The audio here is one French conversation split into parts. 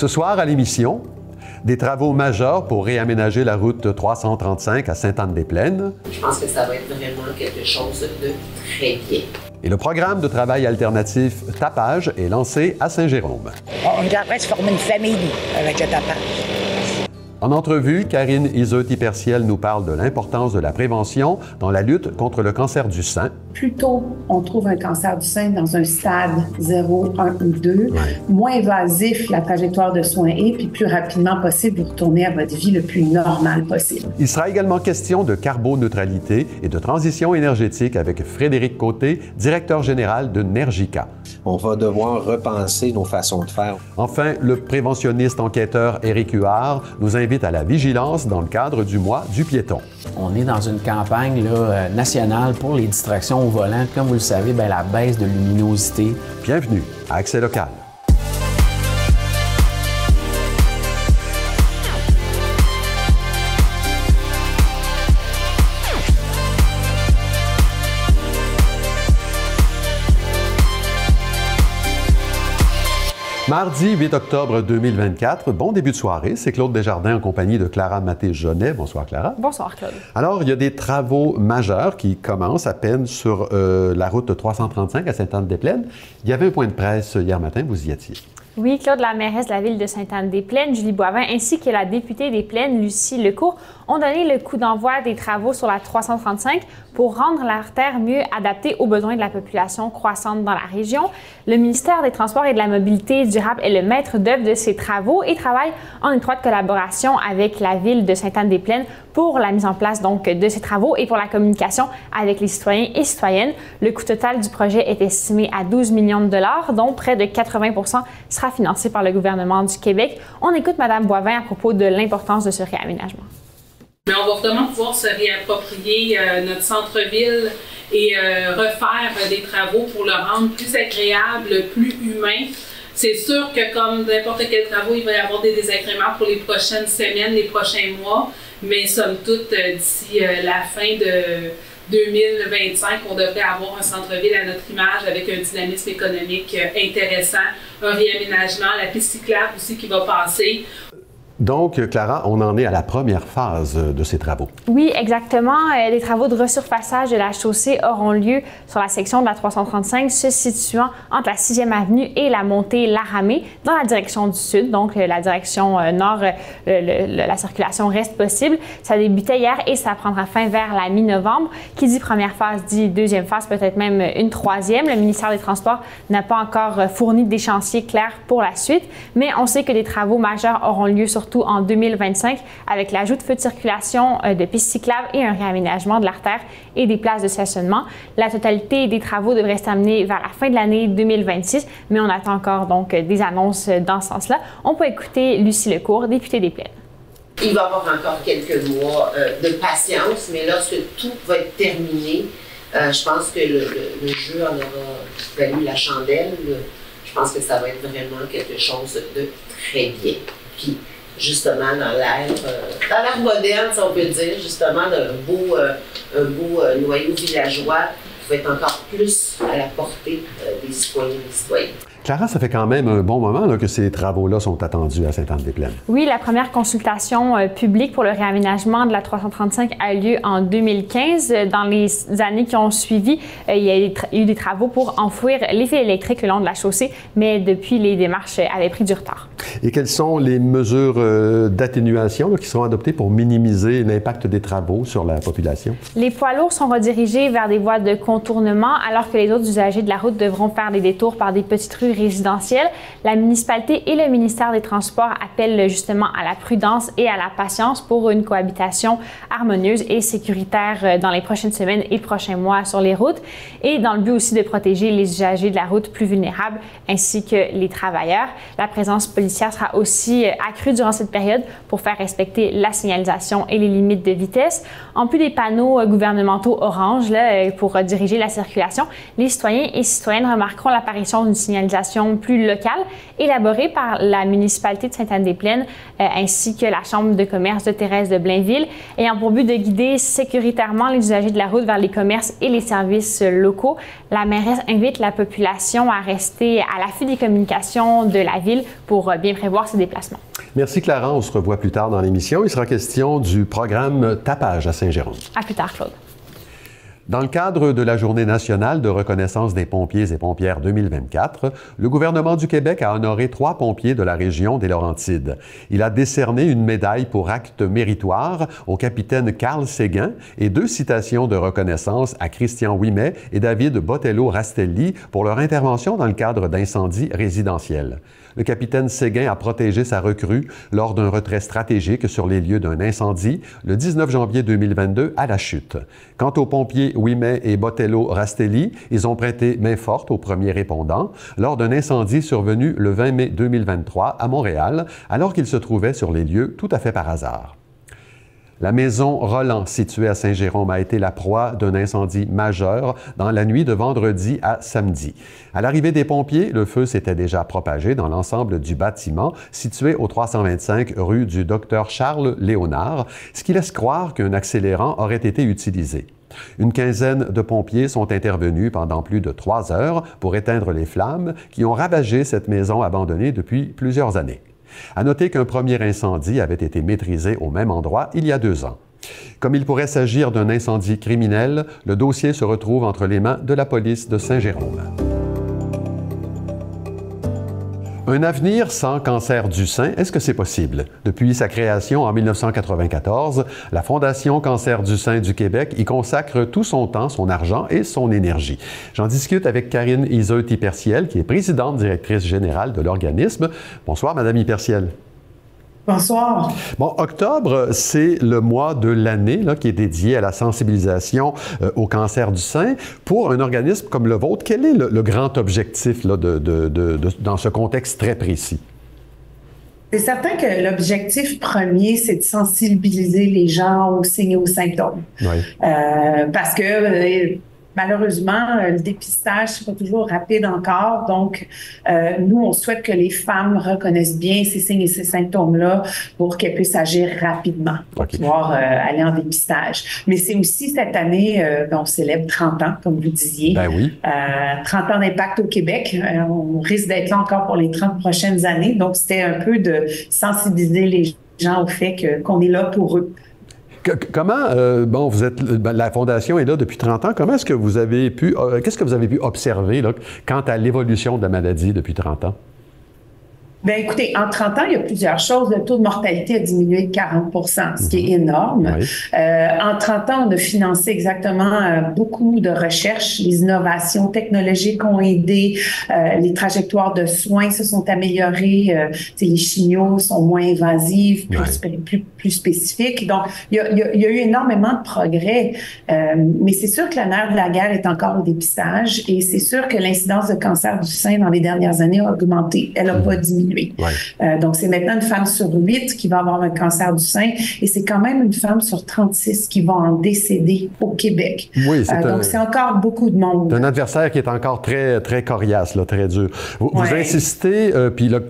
Ce soir, à l'émission, des travaux majeurs pour réaménager la route 335 à Sainte-Anne-des-Plaines. Je pense que ça va être vraiment quelque chose de très bien. Et le programme de travail alternatif Tapage est lancé à Saint-Jérôme. On est en train de se former une famille avec le tapage. En entrevue, Karine Iseux-Tiperciel nous parle de l'importance de la prévention dans la lutte contre le cancer du sein. Plus tôt on trouve un cancer du sein dans un stade 0, 1 ou 2, moins évasif la trajectoire de soins est, puis plus rapidement possible vous retournez à votre vie le plus normal possible. Il sera également question de carboneutralité et de transition énergétique avec Frédéric Côté, directeur général de Nergica. On va devoir repenser nos façons de faire. Enfin, le préventionniste enquêteur Éric Huard nous invite à la vigilance dans le cadre du mois du piéton. On est dans une campagne nationale pour les distractions au volant. Comme vous le savez, la baisse de luminosité. Bienvenue à Accès local. Mardi 8 octobre 2024, bon début de soirée. C'est Claude Desjardins en compagnie de Clara Maté-Jonet. Bonsoir Clara. Bonsoir Claude. Alors, il y a des travaux majeurs qui commencent à peine sur la route 335 à Sainte-Anne-des-Plaines. Il y avait un point de presse hier matin, vous y étiez. Oui, Claude, la mairesse de la ville de Sainte-Anne-des-Plaines, Julie Boivin, ainsi que la députée des Plaines, Lucie Lecourt, ont donné le coup d'envoi des travaux sur la 335 pour rendre l'artère mieux adaptée aux besoins de la population croissante dans la région. Le ministère des Transports et de la Mobilité durable est le maître d'œuvre de ces travaux et travaille en étroite collaboration avec la ville de Sainte-Anne-des-Plaines pour la mise en place donc de ces travaux et pour la communication avec les citoyens et citoyennes. Le coût total du projet est estimé à 12 millions de dollars, dont près de 80 sera financé par le gouvernement du Québec. On écoute Mme Boivin à propos de l'importance de ce réaménagement. Mais on va vraiment pouvoir se réapproprier notre centre-ville et refaire des travaux pour le rendre plus agréable, plus humain. C'est sûr que comme n'importe quel travaux, il va y avoir des désagréments pour les prochaines semaines, les prochains mois, mais somme toute, d'ici la fin de 2025, on devrait avoir un centre-ville à notre image avec un dynamisme économique intéressant, un réaménagement, la piste cyclable aussi qui va passer. Donc, Clara, on en est à la première phase de ces travaux. Oui, exactement. Les travaux de resurfaçage de la chaussée auront lieu sur la section de la 335 se situant entre la 6e avenue et la montée Laramée dans la direction du sud. Donc, la direction nord, la circulation reste possible. Ça débutait hier et ça prendra fin vers la mi-novembre. Qui dit première phase dit deuxième phase, peut-être même une troisième. Le ministère des Transports n'a pas encore fourni d'échéancier clair pour la suite, mais on sait que des travaux majeurs auront lieu surtout en 2025 avec l'ajout de feux de circulation, de pistes cyclables et un réaménagement de l'artère et des places de stationnement. La totalité des travaux devrait se terminer vers la fin de l'année 2026, mais on attend encore donc des annonces dans ce sens-là. On peut écouter Lucie Lecourt, députée des Plaines. Il va y avoir encore quelques mois de patience, mais lorsque tout va être terminé, je pense que le jeu en aura valu la chandelle. Je pense que ça va être vraiment quelque chose de très bien. Puis, justement, dans l'ère moderne, si on peut dire, justement, d'un beau noyau villageois qui va être encore plus à la portée des citoyens et des citoyennes. Clara, ça fait quand même un bon moment là, que ces travaux-là sont attendus à Sainte-Anne-des-Plaines. Oui, la première consultation publique pour le réaménagement de la 335 a eu lieu en 2015. Dans les années qui ont suivi, il y a eu des travaux pour enfouir les fils électriques le long de la chaussée, mais depuis, les démarches avaient pris du retard. Et quelles sont les mesures d'atténuation qui seront adoptées pour minimiser l'impact des travaux sur la population? Les poids lourds sont redirigés vers des voies de contournement, alors que les autres usagers de la route devront faire des détours par des petites rues résidentielles. La municipalité et le ministère des Transports appellent justement à la prudence et à la patience pour une cohabitation harmonieuse et sécuritaire dans les prochaines semaines et prochains mois sur les routes, et dans le but aussi de protéger les usagers de la route plus vulnérables ainsi que les travailleurs. La présence policière sera aussi accrue durant cette période pour faire respecter la signalisation et les limites de vitesse. En plus des panneaux gouvernementaux orange pour diriger la circulation, les citoyens et citoyennes remarqueront l'apparition d'une signalisation sensibilisation plus locale élaborée par la municipalité de Sainte-Anne-des-Plaines ainsi que la Chambre de commerce de Thérèse de Blainville, ayant pour but de guider sécuritairement les usagers de la route vers les commerces et les services locaux. La mairesse invite la population à rester à l'affût des communications de la ville pour bien prévoir ses déplacements. Merci Clara, on se revoit plus tard dans l'émission. Il sera question du programme Tapage à Saint-Jérôme. À plus tard, Claude. Dans le cadre de la Journée nationale de reconnaissance des pompiers et pompières 2024, le gouvernement du Québec a honoré 3 pompiers de la région des Laurentides. Il a décerné une médaille pour acte méritoire au capitaine Carl Séguin et 2 citations de reconnaissance à Christian Ouimet et David Botello-Rastelli pour leur intervention dans le cadre d'incendies résidentiels. Le capitaine Séguin a protégé sa recrue lors d'un retrait stratégique sur les lieux d'un incendie le 19 janvier 2022 à La Chute. Quant aux pompiers Ouimet et Botello-Rastelli, ils ont prêté main forte aux premiers répondants lors d'un incendie survenu le 20 mai 2023 à Montréal, alors qu'ils se trouvaient sur les lieux tout à fait par hasard. La maison Roland, située à Saint-Jérôme, a été la proie d'un incendie majeur dans la nuit de vendredi à samedi. À l'arrivée des pompiers, le feu s'était déjà propagé dans l'ensemble du bâtiment situé au 325 rue du Dr Charles Léonard, ce qui laisse croire qu'un accélérant aurait été utilisé. Une quinzaine de pompiers sont intervenus pendant plus de 3 heures pour éteindre les flammes qui ont ravagé cette maison abandonnée depuis plusieurs années. À noter qu'un premier incendie avait été maîtrisé au même endroit il y a 2 ans. Comme il pourrait s'agir d'un incendie criminel, le dossier se retrouve entre les mains de la police de Saint-Jérôme. Un avenir sans cancer du sein, est-ce que c'est possible? Depuis sa création en 1994, la Fondation Cancer du sein du Québec y consacre tout son temps, son argent et son énergie. J'en discute avec Karine Yseult-Ypersiel, qui est présidente directrice générale de l'organisme. Bonsoir, Madame Ypersiel. Bonsoir. Bon, octobre, c'est le mois de l'année qui est dédié à la sensibilisation au cancer du sein. Pour un organisme comme le vôtre, quel est le grand objectif là, dans ce contexte très précis? C'est certain que l'objectif premier, c'est de sensibiliser les gens aux signes et aux symptômes. Oui. Parce que malheureusement, le dépistage, c'est pas toujours rapide encore. Donc, nous, on souhaite que les femmes reconnaissent bien ces signes et ces symptômes-là pour qu'elles puissent agir rapidement pour pouvoir aller en dépistage. Mais c'est aussi cette année, on célèbre 30 ans, comme vous disiez. Ben oui. 30 ans d'impact au Québec. On risque d'être là encore pour les 30 prochaines années. Donc, c'était un peu de sensibiliser les gens au fait qu'on est là pour eux. Comment, vous êtes, la Fondation est là depuis 30 ans, comment est-ce que vous avez pu, qu'est-ce que vous avez pu observer là, quant à l'évolution de la maladie depuis 30 ans? Bien, écoutez, en 30 ans, il y a plusieurs choses. Le taux de mortalité a diminué de 40 ce qui est énorme. Oui. En 30 ans, on a financé exactement beaucoup de recherches. Les innovations technologiques ont aidé. Les trajectoires de soins se sont améliorées. Les chimios sont moins invasives, plus spécifiques. Donc, il y a eu énormément de progrès. Mais c'est sûr que le nerf de la guerre est encore au dépistage et c'est sûr que l'incidence de cancer du sein dans les dernières années a augmenté. Elle n'a pas diminué. Ouais. Donc, c'est maintenant une femme sur 8 qui va avoir un cancer du sein et c'est quand même une femme sur 36 qui va en décéder au Québec. Oui, donc, c'est encore beaucoup de monde. C'est un adversaire qui est encore très, très coriace, là, très dur. Vous insistez, puis là,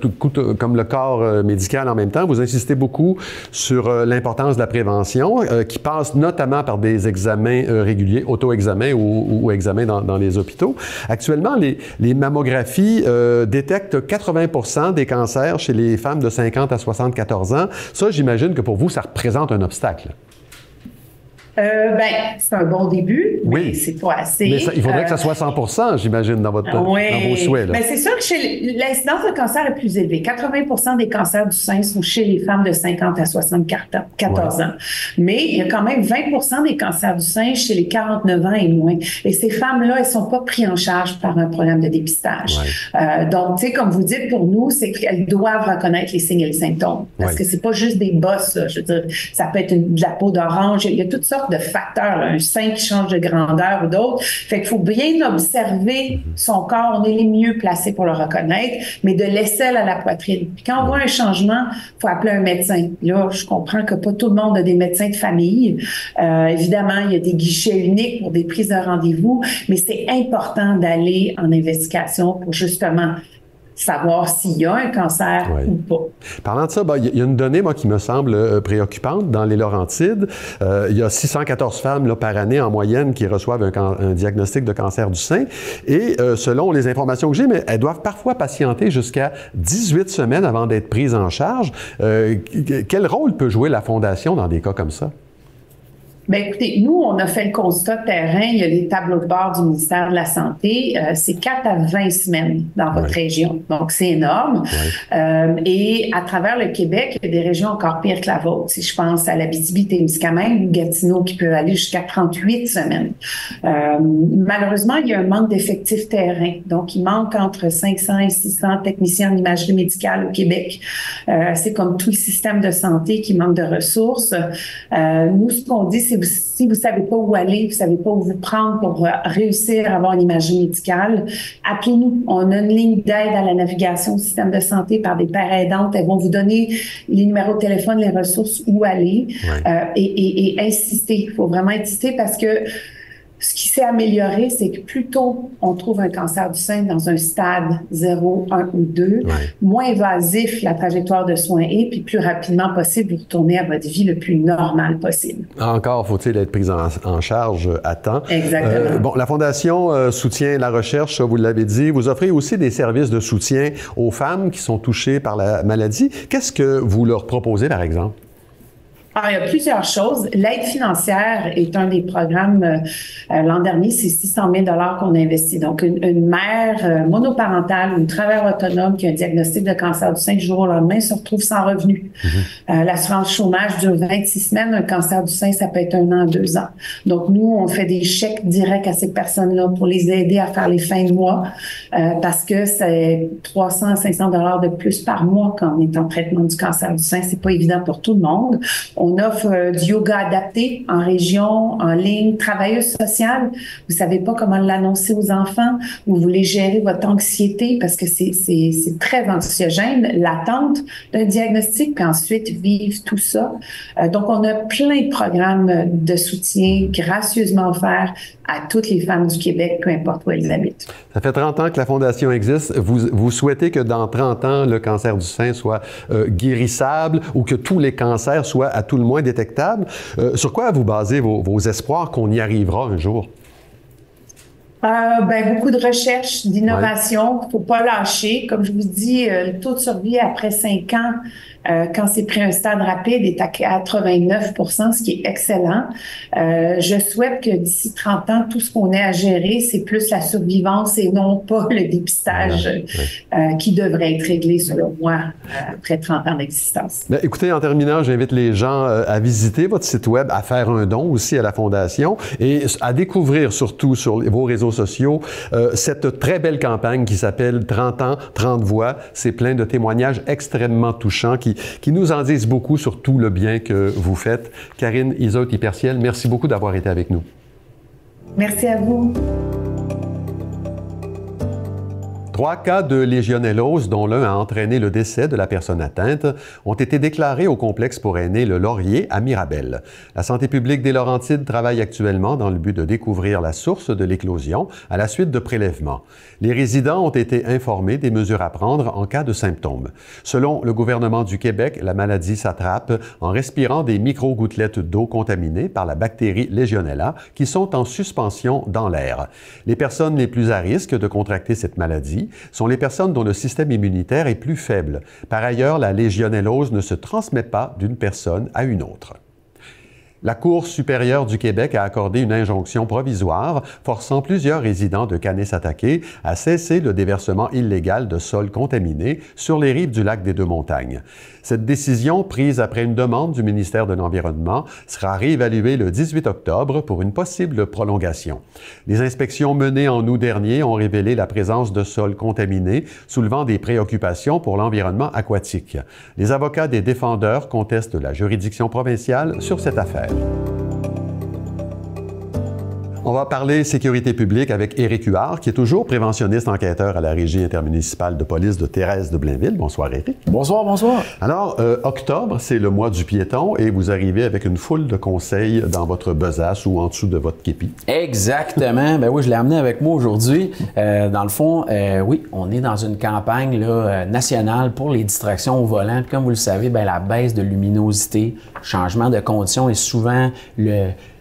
comme le corps médical en même temps, vous insistez beaucoup sur l'importance de la prévention qui passe notamment par des examens réguliers, auto-examens ou examens dans les hôpitaux. Actuellement, les mammographies détectent 80% des cancers chez les femmes de 50 à 74 ans. Ça, j'imagine que pour vous, ça représente un obstacle. C'est un bon début, mais c'est pas assez. Mais il faudrait que ça soit 100%, j'imagine, dans vos souhaits. Mais c'est sûr que l'incidence de cancer est plus élevée. 80% des cancers du sein sont chez les femmes de 50 à 74 ans. Mais il y a quand même 20% des cancers du sein chez les 49 ans et moins. Et ces femmes-là, elles sont pas prises en charge par un programme de dépistage. Donc, tu sais, comme vous dites, pour nous, c'est qu'elles doivent reconnaître les signes et les symptômes. Parce que c'est pas juste des bosses, là. Je veux dire, ça peut être de la peau d'orange. Il y a toutes sortes de facteurs, là, un sein qui change de grandeur ou d'autres. Fait qu'il faut bien observer son corps. On est les mieux placés pour le reconnaître, mais de l'aisselle à la poitrine. Puis quand on voit un changement, il faut appeler un médecin. Là, je comprends que pas tout le monde a des médecins de famille. Évidemment, il y a des guichets uniques pour des prises de rendez-vous, mais c'est important d'aller en investigation pour justement savoir s'il y a un cancer ou pas. Parlant de ça, il y a une donnée, moi, qui me semble préoccupante. Dans les Laurentides, il y a 614 femmes là, par année en moyenne qui reçoivent un diagnostic de cancer du sein. Et selon les informations que j'ai, mais elles doivent parfois patienter jusqu'à 18 semaines avant d'être prises en charge. Quel rôle peut jouer la Fondation dans des cas comme ça? Bien, écoutez, nous, on a fait le constat de terrain. Il y a les tableaux de bord du ministère de la Santé. C'est 4 à 20 semaines dans votre région. Donc, c'est énorme. Et à travers le Québec, il y a des régions encore pires que la vôtre. Si je pense à l'Abitibi-Témiscamingue ou Gatineau qui peut aller jusqu'à 38 semaines. Malheureusement, il y a un manque d'effectifs terrain. Donc, il manque entre 500 et 600 techniciens en imagerie médicale au Québec. C'est comme tout le système de santé qui manque de ressources. Nous, ce qu'on dit, c'est si vous savez pas où aller, vous savez pas où vous prendre pour réussir à avoir une imagerie médicale, appelez-nous. On a une ligne d'aide à la navigation au système de santé par des pairs aidantes. Elles vont vous donner les numéros de téléphone, les ressources, où aller et insister. Il faut vraiment insister parce que ce qui s'est amélioré, c'est que plus tôt on trouve un cancer du sein dans un stade 0, 1 ou 2, moins invasif la trajectoire de soins est, puis plus rapidement possible, vous retournez à votre vie le plus normal possible. Encore faut-il être pris en charge à temps. Exactement. La Fondation soutient la recherche, ça, vous l'avez dit. Vous offrez aussi des services de soutien aux femmes qui sont touchées par la maladie. Qu'est-ce que vous leur proposez, par exemple? Alors, il y a plusieurs choses. L'aide financière est un des programmes. L'an dernier, c'est 600 000 $ qu'on a investi. Donc, une mère monoparentale ou une travailleuse autonome qui a un diagnostic de cancer du sein du jour au lendemain se retrouve sans revenu. L'assurance chômage dure 26 semaines. Un cancer du sein, ça peut être 1 an, 2 ans. Donc, nous, on fait des chèques directs à ces personnes-là pour les aider à faire les fins de mois parce que c'est 300 à 500 $ de plus par mois quand on est en traitement du cancer du sein. C'est pas évident pour tout le monde. On offre du yoga adapté en région, en ligne, travailleuse sociale. Vous savez pas comment l'annoncer aux enfants. Vous voulez gérer votre anxiété parce que c'est très anxiogène, l'attente d'un diagnostic, puis ensuite vivre tout ça. Donc, on a plein de programmes de soutien gracieusement offerts à toutes les femmes du Québec, peu importe où elles habitent. Ça fait 30 ans que la Fondation existe. Vous souhaitez que dans 30 ans, le cancer du sein soit guérissable ou que tous les cancers soient à tout le moins détectables. Sur quoi vous basez vos espoirs qu'on y arrivera un jour? Beaucoup de recherche, d'innovation. Il ne faut pas lâcher. Comme je vous dis, le taux de survie après 5 ans, quand c'est pris un stade rapide, est à 89 %, ce qui est excellent. Je souhaite que d'ici 30 ans, tout ce qu'on ait à gérer, c'est plus la survivance et non pas le dépistage qui devrait être réglé, selon moi, après 30 ans d'existence. Écoutez, en terminant, j'invite les gens à visiter votre site web, à faire un don aussi à la Fondation et à découvrir surtout sur vos réseaux sociaux cette très belle campagne qui s'appelle 30 ans, 30 voix. C'est plein de témoignages extrêmement touchants qui nous en disent beaucoup sur tout le bien que vous faites. Karine Isotte-Hyperciel, merci beaucoup d'avoir été avec nous. Merci à vous. 3 cas de légionellose, dont l'un a entraîné le décès de la personne atteinte, ont été déclarés au complexe pour aînés Le Laurier à Mirabel. La santé publique des Laurentides travaille actuellement dans le but de découvrir la source de l'éclosion à la suite de prélèvements. Les résidents ont été informés des mesures à prendre en cas de symptômes. Selon le gouvernement du Québec, la maladie s'attrape en respirant des micro-gouttelettes d'eau contaminées par la bactérie Legionella qui sont en suspension dans l'air. Les personnes les plus à risque de contracter cette maladie sont les personnes dont le système immunitaire est plus faible. Par ailleurs, la légionellose ne se transmet pas d'une personne à une autre. La Cour supérieure du Québec a accordé une injonction provisoire forçant plusieurs résidents de Kanesatake à cesser le déversement illégal de sols contaminés sur les rives du lac des Deux-Montagnes. Cette décision, prise après une demande du ministère de l'Environnement, sera réévaluée le 18 octobre pour une possible prolongation. Les inspections menées en août dernier ont révélé la présence de sols contaminés, soulevant des préoccupations pour l'environnement aquatique. Les avocats des défendeurs contestent la juridiction provinciale sur cette affaire. On va parler sécurité publique avec Éric Huard, qui est toujours préventionniste enquêteur à la Régie intermunicipale de police de Thérèse de Blainville. Bonsoir, Éric. Bonsoir, bonsoir. Alors, octobre, c'est le mois du piéton et vous arrivez avec une foule de conseils dans votre besace ou en dessous de votre képi. Exactement. Ben oui, je l'ai amené avec moi aujourd'hui. Dans le fond, oui, on est dans une campagne là, nationale pour les distractions au volant. Puis comme vous le savez, ben, la baisse de luminosité, changement de conditions est souvent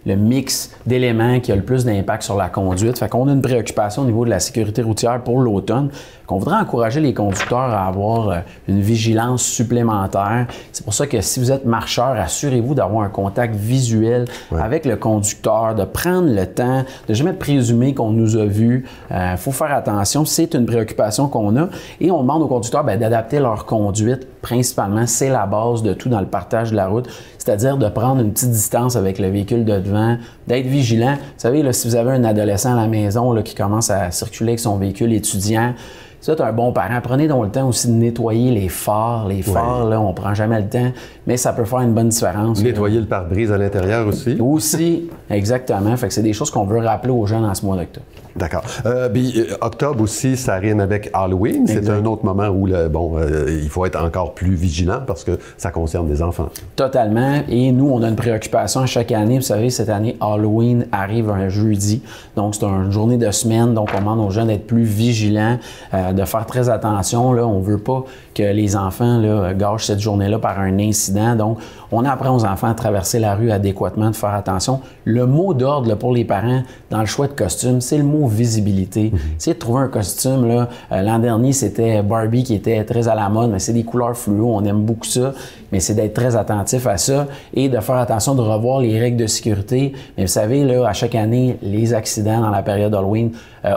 le mix d'éléments qui a le plus d'impact sur la conduite. Fait qu'on a une préoccupation au niveau de la sécurité routière pour l'automne, qu'on voudrait encourager les conducteurs à avoir une vigilance supplémentaire. C'est pour ça que si vous êtes marcheur, assurez-vous d'avoir un contact visuel avec le conducteur, de prendre le temps, de jamais présumer qu'on nous a vus. Faut faire attention, c'est une préoccupation qu'on a et on demande aux conducteurs d'adapter leur conduite. Principalement, c'est la base de tout dans le partage de la route, c'est-à-dire de prendre une petite distance avec le véhicule de devant, d'être vigilant. Vous savez, là, si vous avez un adolescent à la maison là, qui commence à circuler avec son véhicule étudiant, si vous êtes un bon parent, prenez donc le temps aussi de nettoyer les phares. Les phares, là, on prend jamais le temps, mais ça peut faire une bonne différence. Nettoyer le pare-brise à l'intérieur aussi. Aussi, exactement. Fait que c'est des choses qu'on veut rappeler aux jeunes en ce mois d'octobre. D'accord. Octobre aussi, ça rime avec Halloween. C'est un autre moment où il faut être encore plus vigilant parce que ça concerne des enfants. Totalement. Et nous, on a une préoccupation chaque année. Vous savez, cette année, Halloween arrive un jeudi. Donc, c'est une journée de semaine. Donc, on demande aux jeunes d'être plus vigilants, de faire très attention. Là, on ne veut pas que les enfants là, gâchent cette journée-là par un incident. Donc, on apprend aux enfants à traverser la rue adéquatement, de faire attention. Le mot d'ordre là, pour les parents dans le choix de costume, c'est le mot visibilité. Essayez de trouver un costume. Là. L'an dernier, c'était Barbie qui était très à la mode, mais c'est des couleurs fluo, on aime beaucoup ça, mais c'est d'être très attentif à ça et de faire attention de revoir les règles de sécurité. Mais vous savez, là, à chaque année, les accidents dans la période Halloween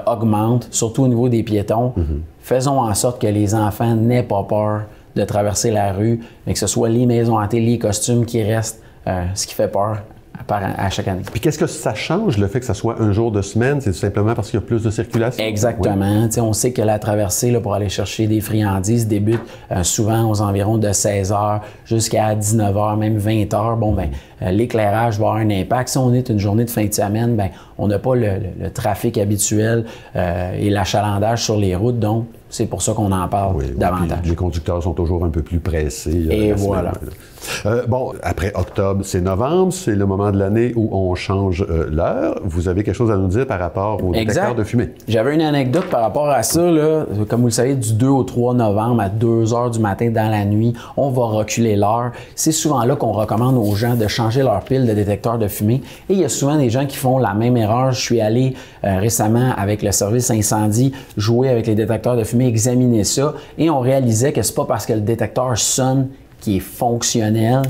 augmentent, surtout au niveau des piétons. Faisons en sorte que les enfants n'aient pas peur de traverser la rue, mais que ce soit les maisons hantées, les costumes qui restent ce qui fait peur à chaque année. Puis qu'est-ce que ça change, le fait que ça soit un jour de semaine? C'est tout simplement parce qu'il y a plus de circulation? Exactement. Oui. On sait que la traversée là, pour aller chercher des friandises débute souvent aux environs de 16 h jusqu'à 19 h, même 20 h. Bon, ben, l'éclairage va avoir un impact. Si on est une journée de fin de semaine, ben, on n'a pas le trafic habituel et l'achalandage sur les routes. Donc, c'est pour ça qu'on en parle davantage. Les conducteurs sont toujours un peu plus pressés. Et voilà. Après octobre, c'est novembre, c'est le moment de l'année où on change l'heure. Vous avez quelque chose à nous dire par rapport au détecteur de fumée? J'avais une anecdote par rapport à ça. Là. Comme vous le savez, du 2 au 3 novembre à 2 h du matin dans la nuit, on va reculer l'heure. C'est souvent là qu'on recommande aux gens de changer leur pile de détecteur de fumée. Et il y a souvent des gens qui font la même erreur. Je suis allé récemment avec le service incendie jouer avec les détecteurs de fumée, examiner ça, et on réalisait que c'est pas parce que le détecteur sonne qui est fonctionnel.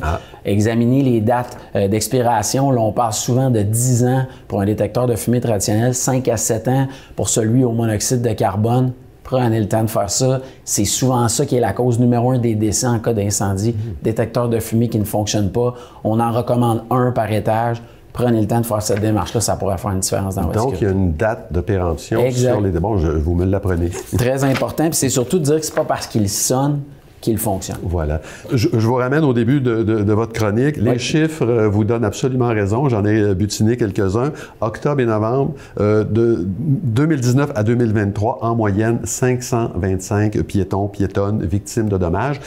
Examiner les dates d'expiration, là, on parle souvent de 10 ans pour un détecteur de fumée traditionnel, 5 à 7 ans pour celui au monoxyde de carbone. Prenez le temps de faire ça. C'est souvent ça qui est la cause numéro 1 des décès en cas d'incendie. Détecteur de fumée qui ne fonctionne pas. On en recommande un par étage. Prenez le temps de faire cette démarche-là, ça pourrait faire une différence dans votre sécurité. Donc, il y a une date de péremption sur les démons. Vous me l'apprenez. Très important. Puis c'est surtout de dire que c'est pas parce qu'il sonne qu'il fonctionne. Voilà. Je vous ramène au début de votre chronique. Les chiffres vous donnent absolument raison. J'en ai butiné quelques-uns. Octobre et novembre, de 2019 à 2023, en moyenne, 525 piétons, piétonnes, victimes de dommages,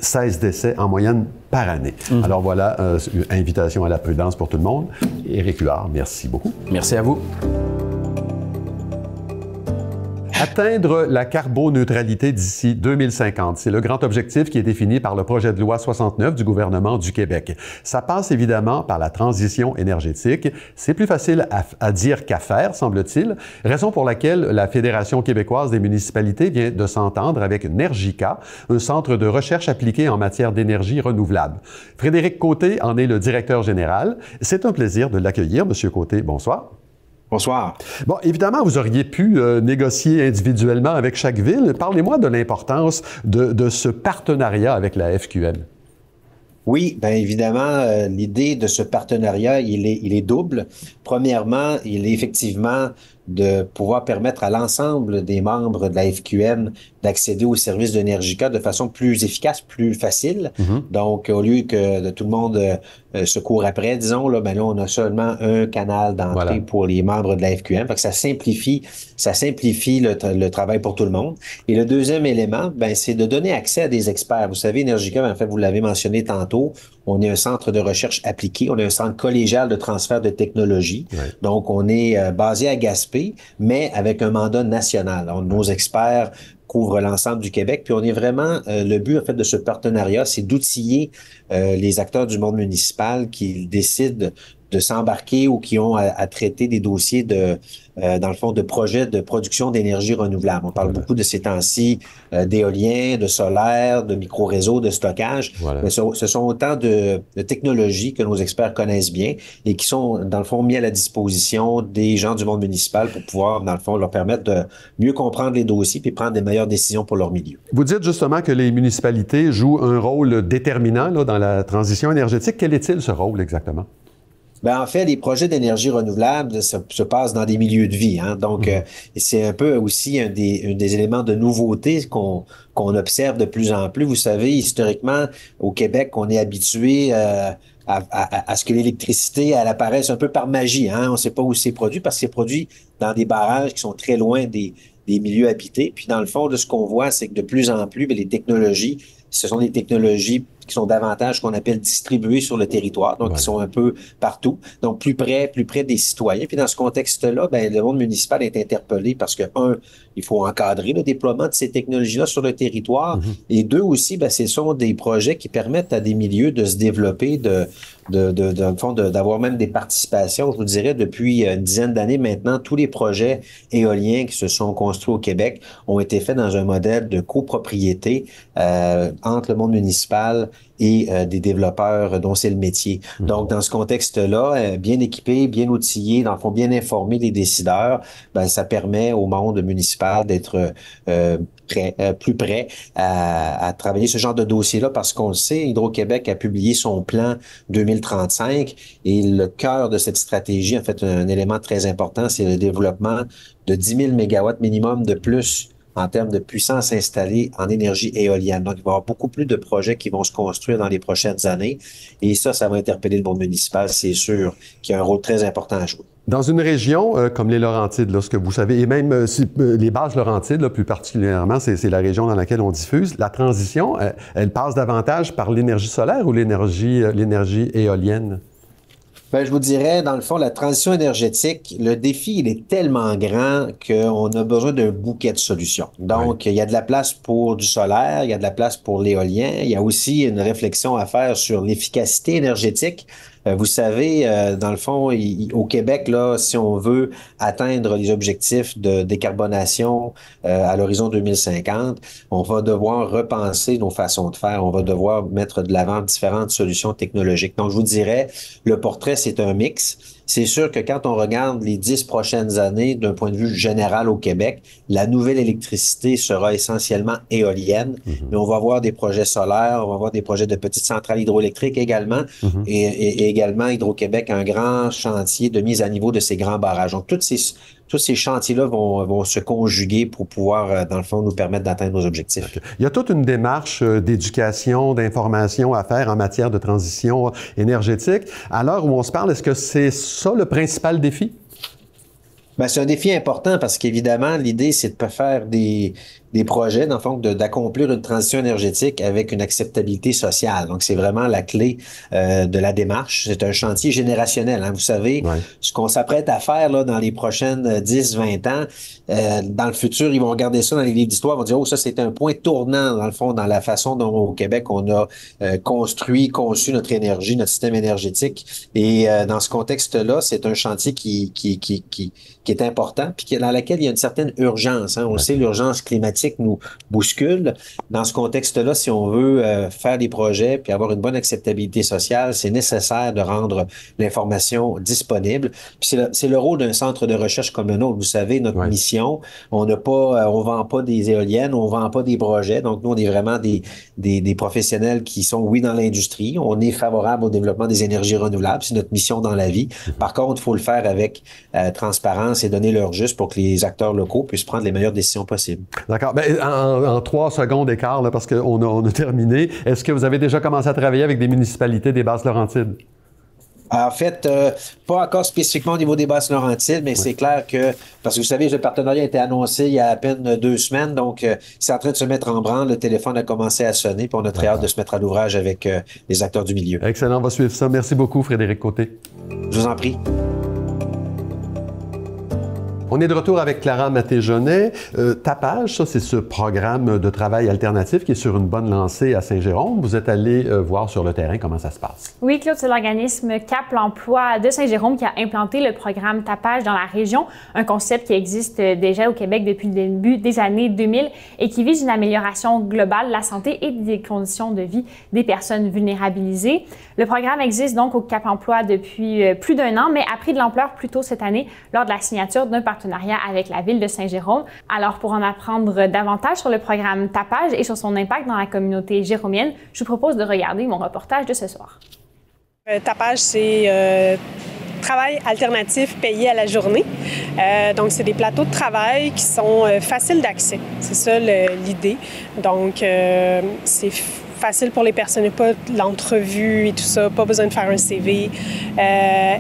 16 décès en moyenne par année. Alors voilà, invitation à la prudence pour tout le monde. Éric Huard, merci beaucoup. Merci à vous. Atteindre la carboneutralité d'ici 2050, c'est le grand objectif qui est défini par le projet de loi 69 du gouvernement du Québec. Ça passe évidemment par la transition énergétique. C'est plus facile à dire qu'à faire, semble-t-il, raison pour laquelle la Fédération québécoise des municipalités vient de s'entendre avec Nergica, un centre de recherche appliquée en matière d'énergie renouvelable. Frédéric Côté en est le directeur général. C'est un plaisir de l'accueillir. Monsieur Côté, bonsoir. Bonsoir. Bon, évidemment, vous auriez pu négocier individuellement avec chaque ville. Parlez-moi de l'importance de ce partenariat avec la FQM. Oui, bien évidemment, l'idée de ce partenariat, il est double. Premièrement, il est effectivement de pouvoir permettre à l'ensemble des membres de la FQM d'accéder aux services de Nergica de façon plus efficace, plus facile. Donc, au lieu que tout le monde se court après, disons, là, ben là, on a seulement un canal d'entrée pour les membres de la FQM. Fait que ça simplifie le travail pour tout le monde. Et le deuxième élément, ben, c'est de donner accès à des experts. Vous savez, Energica, en fait, vous l'avez mentionné tantôt, on est un centre de recherche appliquée, on est un centre collégial de transfert de technologie. Ouais. Donc, on est basé à Gaspé, mais avec un mandat national. Alors, nos experts couvre l'ensemble du Québec. Puis on est vraiment, le but en fait de ce partenariat, c'est d'outiller les acteurs du monde municipal qui décident de s'embarquer ou qui ont à traiter des dossiers dans le fond, de projets de production d'énergie renouvelable. On parle beaucoup de ces temps-ci d'éolien, de solaire, de micro-réseaux, de stockage. Mais ce sont autant de technologies que nos experts connaissent bien et qui sont, dans le fond, mis à la disposition des gens du monde municipal pour pouvoir, dans le fond, leur permettre de mieux comprendre les dossiers puis prendre des meilleures décisions pour leur milieu. Vous dites justement que les municipalités jouent un rôle déterminant là, dans la transition énergétique. Quel est-il ce rôle exactement? Ben, en fait, les projets d'énergie renouvelable se passent dans des milieux de vie. Hein? Donc, c'est un peu aussi un des éléments de nouveauté qu'on observe de plus en plus. Vous savez, historiquement, au Québec, on est habitué à ce que l'électricité, elle apparaisse un peu par magie. Hein? On ne sait pas où c'est produit parce que c'est produit dans des barrages qui sont très loin des milieux habités. Puis, dans le fond, de ce qu'on voit, c'est que de plus en plus, les technologies, ce sont des technologies qui sont davantage ce qu'on appelle distribuées sur le territoire, donc qui sont un peu partout, donc plus près des citoyens. Puis dans ce contexte-là, ben le monde municipal est interpellé parce que, un, il faut encadrer le déploiement de ces technologies-là sur le territoire, et deux aussi, ben ce sont des projets qui permettent à des milieux de se développer, d'avoir même des participations. Je vous dirais, depuis une dizaine d'années maintenant, tous les projets éoliens qui se sont construits au Québec ont été faits dans un modèle de copropriété entre le monde municipal et des développeurs dont c'est le métier. Donc, dans ce contexte-là, bien équipé, bien outillé, dans le fond, bien informé des décideurs, ben ça permet au monde municipal d'être plus prêt à travailler ce genre de dossier-là parce qu'on le sait, Hydro-Québec a publié son plan 2035 et le cœur de cette stratégie, en fait, un élément très important, c'est le développement de 10 000 mégawatts minimum de plus en termes de puissance installée en énergie éolienne. Donc, il va y avoir beaucoup plus de projets qui vont se construire dans les prochaines années. Et ça va interpeller le monde municipal, c'est sûr, qui a un rôle très important à jouer. Dans une région comme les Laurentides, là, ce que vous savez, et même les bases Laurentides, là, plus particulièrement, c'est la région dans laquelle on diffuse, la transition, elle passe davantage par l'énergie solaire ou l'énergie éolienne? Ben, je vous dirais, dans le fond, la transition énergétique, le défi, il est tellement grand qu'on a besoin d'un bouquet de solutions. Donc, il y a de la place pour du solaire, il y a de la place pour l'éolien, il y a aussi une réflexion à faire sur l'efficacité énergétique. Vous savez, dans le fond, au Québec, là, si on veut atteindre les objectifs de décarbonation à l'horizon 2050, on va devoir repenser nos façons de faire. On va devoir mettre de l'avant différentes solutions technologiques. Donc, je vous dirais, le portrait, c'est un mix. C'est sûr que quand on regarde les 10 prochaines années d'un point de vue général au Québec, la nouvelle électricité sera essentiellement éolienne, mais on va avoir des projets solaires, on va avoir des projets de petites centrales hydroélectriques également, et également Hydro-Québec a un grand chantier de mise à niveau de ces grands barrages. Donc, tous ces chantiers-là vont se conjuguer pour pouvoir, dans le fond, nous permettre d'atteindre nos objectifs. Okay. Il y a toute une démarche d'éducation, d'information à faire en matière de transition énergétique. À l'heure où on se parle, est-ce que c'est ça le principal défi? Ben, c'est un défi important parce qu'évidemment, l'idée, c'est de faire des projets, dans le fond, d'accomplir une transition énergétique avec une acceptabilité sociale. Donc, c'est vraiment la clé de la démarche. C'est un chantier générationnel. Hein. Vous savez, ce qu'on s'apprête à faire là dans les prochaines 10-20 ans, dans le futur, ils vont regarder ça dans les livres d'histoire, ils vont dire, oh, ça, c'est un point tournant, dans le fond, dans la façon dont au Québec, on a conçu notre énergie, notre système énergétique. Et dans ce contexte-là, c'est un chantier qui est important, puis dans laquelle il y a une certaine urgence. Hein. On sait, l'urgence climatique nous bouscule. Dans ce contexte-là, si on veut faire des projets puis avoir une bonne acceptabilité sociale, c'est nécessaire de rendre l'information disponible. Puis c'est le rôle d'un centre de recherche comme le nôtre. Vous savez, notre mission, on vend pas des éoliennes, on vend pas des projets. Donc, nous, on est vraiment des professionnels qui sont, oui, dans l'industrie. On est favorable au développement des énergies renouvelables. C'est notre mission dans la vie. Par contre, il faut le faire avec transparence et donner l'heure juste pour que les acteurs locaux puissent prendre les meilleures décisions possibles. D'accord. Ben, en 3 secondes d'écart, là, parce qu'on a terminé, est-ce que vous avez déjà commencé à travailler avec des municipalités des Basses-Laurentides? En fait, pas encore spécifiquement au niveau des Basses-Laurentides, mais c'est clair que, parce que vous savez, le partenariat a été annoncé il y a à peine 2 semaines, donc c'est en train de se mettre en branle. Le téléphone a commencé à sonner, puis on a très hâte de se mettre à l'ouvrage avec les acteurs du milieu. Excellent, on va suivre ça. Merci beaucoup, Frédéric Côté. Je vous en prie. On est de retour avec Clara Maté-Jonet. Tapage, ça, c'est ce programme de travail alternatif qui est sur une bonne lancée à Saint-Jérôme. Vous êtes allé voir sur le terrain comment ça se passe. Oui, Claude, c'est l'organisme Cap l'emploi de Saint-Jérôme qui a implanté le programme Tapage dans la région, un concept qui existe déjà au Québec depuis le début des années 2000 et qui vise une amélioration globale de la santé et des conditions de vie des personnes vulnérabilisées. Le programme existe donc au Cap emploi depuis plus d'1 an, mais a pris de l'ampleur plus tôt cette année lors de la signature d'un partenariat avec la ville de Saint-Jérôme. Alors, pour en apprendre davantage sur le programme Tapage et sur son impact dans la communauté jéromienne, je vous propose de regarder mon reportage de ce soir. Tapage, c'est travail alternatif payé à la journée. Donc, c'est des plateaux de travail qui sont faciles d'accès. C'est ça l'idée. Donc, c'est facile pour les personnes, il n'y a pas l'entrevue et tout ça, pas besoin de faire un CV.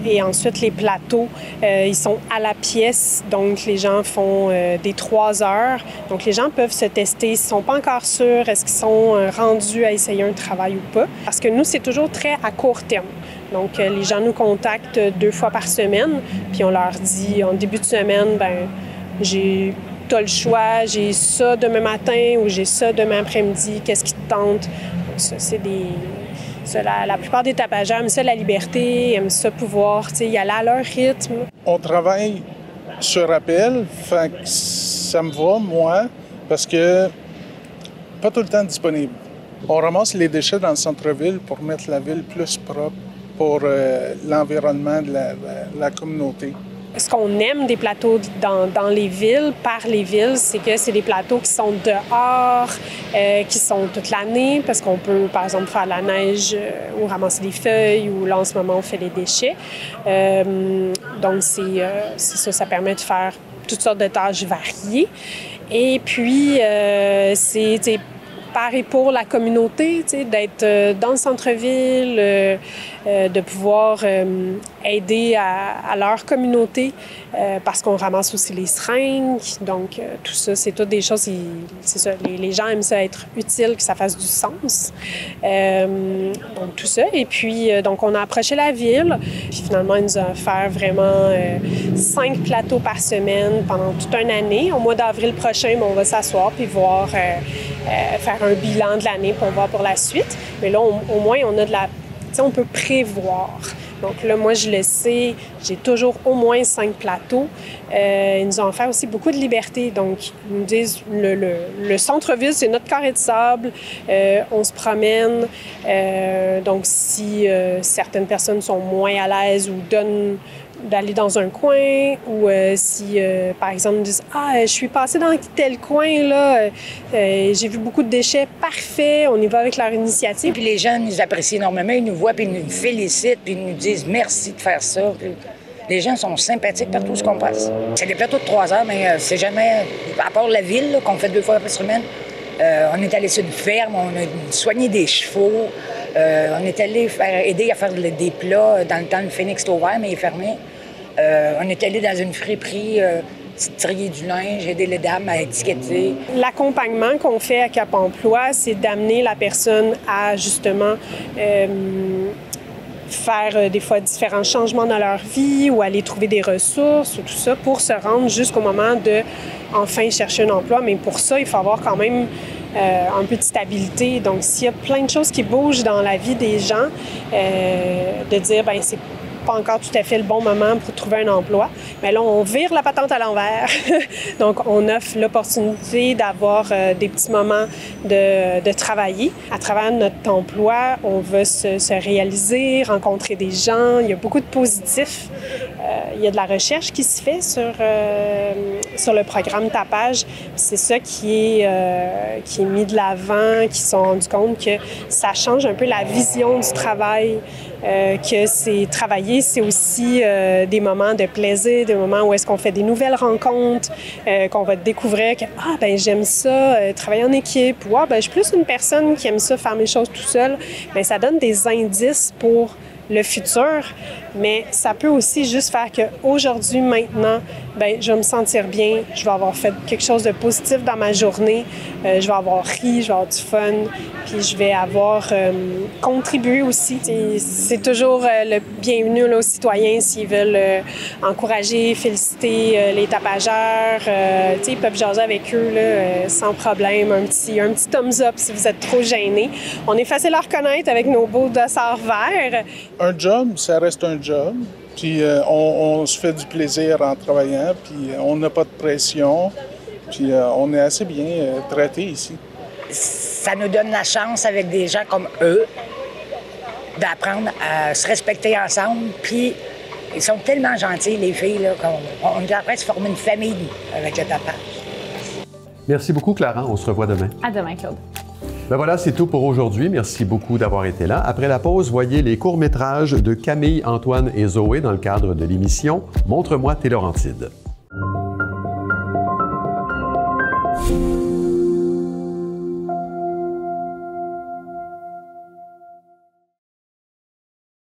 Et ensuite, les plateaux, ils sont à la pièce, donc les gens font des 3 heures. Donc, les gens peuvent se tester, ils ne sont pas encore sûrs, est-ce qu'ils sont rendus à essayer un travail ou pas. Parce que nous, c'est toujours très à court terme. Donc, les gens nous contactent 2 fois par semaine, puis on leur dit en début de semaine, t'as le choix, j'ai ça demain matin ou j'ai ça demain après-midi, qu'est-ce qui te tente? Donc ça, c'est la plupart des tapageurs aiment ça, la liberté, aiment ça pouvoir y aller à leur rythme. On travaille sur appel, fait que ça me va, moi, parce que pas tout le temps disponible. On ramasse les déchets dans le centre-ville pour mettre la ville plus propre pour l'environnement de la communauté. Ce qu'on aime des plateaux dans les villes, par les villes, c'est que c'est des plateaux qui sont dehors, qui sont toute l'année, parce qu'on peut, par exemple, faire de la neige ou ramasser des feuilles, ou là, en ce moment, on fait les déchets. Donc, c'est ça permet de faire toutes sortes de tâches variées. Et puis, c'est par et pour la communauté, d'être dans le centre-ville, de pouvoir aider à leur communauté parce qu'on ramasse aussi les seringues. Donc, tout ça, c'est toutes des choses, c'est ça, les gens aiment ça être utile, que ça fasse du sens. Donc, tout ça. Et puis, donc, on a approché la ville. Puis, finalement, ils nous ont offert vraiment 5 plateaux par semaine pendant toute une année. Au mois d'avril prochain, on va s'asseoir puis voir, faire un bilan de l'année pour voir pour la suite. Mais là, au moins, on a on peut prévoir. Donc là, moi, je le sais, j'ai toujours au moins 5 plateaux. Ils nous ont offert aussi beaucoup de liberté. Donc, ils nous disent, le centre-ville, c'est notre carré de sable. On se promène. Donc, si certaines personnes sont moins à l'aise ou donnent d'aller dans un coin ou si, par exemple, ils disent « Ah, je suis passée dans tel coin, là, j'ai vu beaucoup de déchets, parfait, on y va avec leur initiative. » Puis les gens nous apprécient énormément, ils nous voient, puis ils nous félicitent, puis ils nous disent « Merci de faire ça. » Les gens sont sympathiques partout où on passe. C'est des plateaux de 3 heures, mais c'est jamais, à part la ville, là, qu'on fait 2 fois par semaine, on est allé sur une ferme, on a soigné des chevaux, on est allé aider à faire des plats. Dans le temps, le Phoenix est ouvert, mais il est fermé. On est allé dans une friperie, trier du linge, aider les dames à étiqueter. L'accompagnement qu'on fait à Cap emploi, c'est d'amener la personne à justement faire des fois différents changements dans leur vie ou aller trouver des ressources ou tout ça pour se rendre jusqu'au moment de enfin chercher un emploi. Mais pour ça, il faut avoir quand même un peu de stabilité. Donc, s'il y a plein de choses qui bougent dans la vie des gens, de dire, ben c'est pas encore tout à fait le bon moment pour trouver un emploi. Mais là, on vire la patente à l'envers. Donc, on offre l'opportunité d'avoir des petits moments de travailler. À travers notre emploi, on veut se réaliser, rencontrer des gens. Il y a beaucoup de positifs. Il y a de la recherche qui se fait sur le programme Tapage. C'est ça qui est mis de l'avant, qui se sont rendus compte que ça change un peu la vision du travail, que c'est travailler, c'est aussi des moments de plaisir, des moments où est-ce qu'on fait des nouvelles rencontres, qu'on va découvrir que « Ah, ben j'aime ça, travailler en équipe » ou « Ah, ben je suis plus une personne qui aime ça, faire mes choses tout seul ». Bien, ça donne des indices pour le futur, mais ça peut aussi juste faire qu'aujourd'hui, maintenant, ben, je vais me sentir bien, je vais avoir fait quelque chose de positif dans ma journée, je vais avoir ri, je vais avoir du fun, puis je vais avoir contribué aussi. C'est toujours le bienvenu là, aux citoyens s'ils veulent encourager, féliciter les tapageurs. Ils peuvent jaser avec eux là, sans problème, un petit thumbs up si vous êtes trop gênés. On est facile à reconnaître avec nos beaux dossards verts. Un job, ça reste un job. Puis on se fait du plaisir en travaillant, puis on n'a pas de pression, puis on est assez bien traités ici. Ça nous donne la chance, avec des gens comme eux, d'apprendre à se respecter ensemble, puis ils sont tellement gentils, les filles, là, qu'on est en train de se former une famille avec le tapage. Merci beaucoup, Clara. On se revoit demain. À demain, Claude. Ben voilà, c'est tout pour aujourd'hui. Merci beaucoup d'avoir été là. Après la pause, voyez les courts-métrages de Camille, Antoine et Zoé dans le cadre de l'émission Montre-moi tes Laurentides.